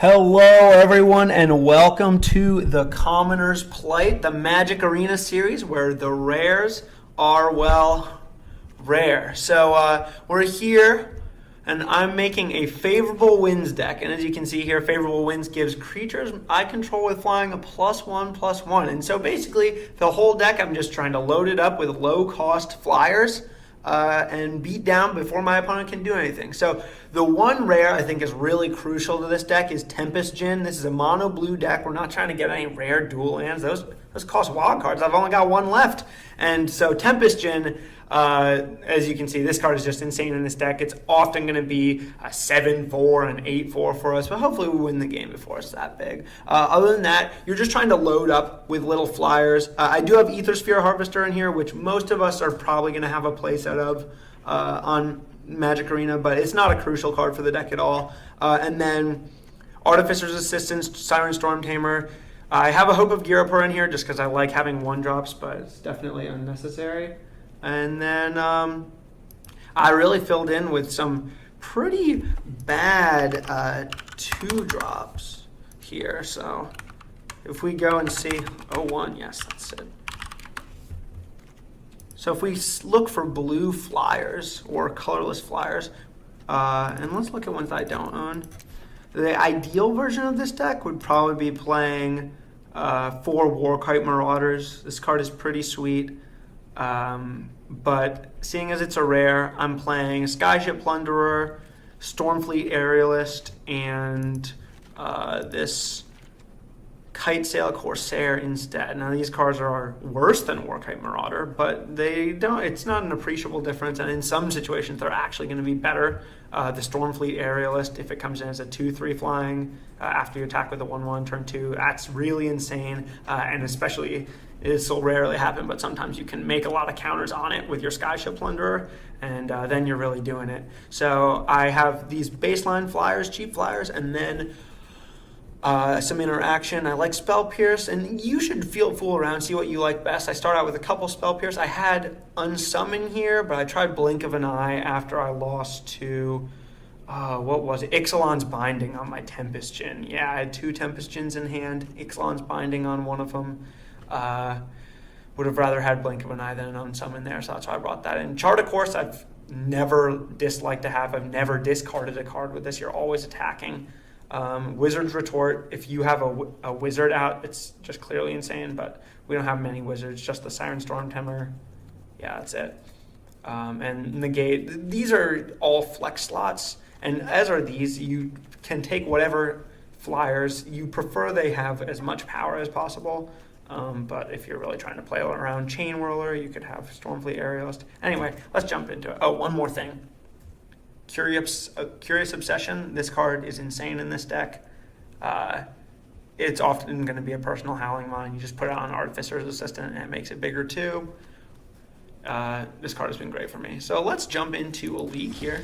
Hello, everyone, and welcome to the Commoner's Plight, the Magic Arena series where the rares are, well, rare. So we're here, and I'm making a Favorable Winds deck. And as you can see here, Favorable Winds gives creatures I control with flying a +1/+1. And so basically, the whole deck, I'm just trying to load it up with low-cost flyers. And beat down before my opponent can do anything. So the one rare I think is really crucial to this deck is Tempest Djinn. This is a mono blue deck. We're not trying to get any rare dual lands. Those cost wild cards. I've only got one left. And so Tempest Djinn, as you can see, this card is just insane in this deck. It's often going to be a 7-4 and an 8-4 for us, but hopefully we win the game before it's that big. Other than that, you're just trying to load up with little flyers. I do have Ethersphere Harvester in here, which most of us are probably going to have a place out of on Magic Arena, but it's not a crucial card for the deck at all. And then Artificer's Assistance, Siren Storm Tamer. I have a Hope of Girapur in here just because I like having 1-drops, but it's definitely unnecessary. And then I really filled in with some pretty bad 2-drops here. So if we go and see, 1, yes, that's it. So if we look for blue flyers or colorless flyers, and let's look at ones that I don't own. The ideal version of this deck would probably be playing 4 Warkite Marauders. This card is pretty sweet. But seeing as it's a rare, I'm playing Skyship Plunderer, Stormfleet Aerialist, and this Kitesail Corsair instead. Now these cards are worse than Warkite Marauder, but it's not an appreciable difference, and in some situations they're actually going to be better. The Stormfleet Aerialist, if it comes in as a 2/3 flying after you attack with a 1/1 turn 2, that's really insane, and especially this will rarely happen, but sometimes you can make a lot of counters on it with your Skyship Plunderer, and then you're really doing it. So I have these baseline flyers, cheap flyers, and then some interaction. I like Spell Pierce, and you should fool around, see what you like best. I start out with a couple Spell Pierce. I had Unsummon here, but I tried Blink of an Eye after I lost to, what was it? Ixalan's Binding on my Tempest Djinn. Yeah, I had 2 Tempest Djinns in hand, Ixalan's Binding on one of them. Would have rather had Blink of an Eye than an Unsummon there, so that's why I brought that in. Chart of Course, I've never disliked to have. I've never discarded a card with this. You're always attacking. Wizard's Retort, if you have a wizard out, it's just clearly insane, but we don't have many wizards, just the Siren Storm Tamer. Yeah, that's it. And Negate. These are all flex slots, and as are these. You can take whatever flyers. You prefer they have as much power as possible, but if you're really trying to play around Chain Whirler, you could have Stormfleet Aerialist. Anyway, let's jump into it. Oh, one more thing. Curious Obsession. This card is insane in this deck. It's often going to be a personal Howling Mine. You just put it on Artificer's Assistant and it makes it bigger too. This card has been great for me. So let's jump into a league here.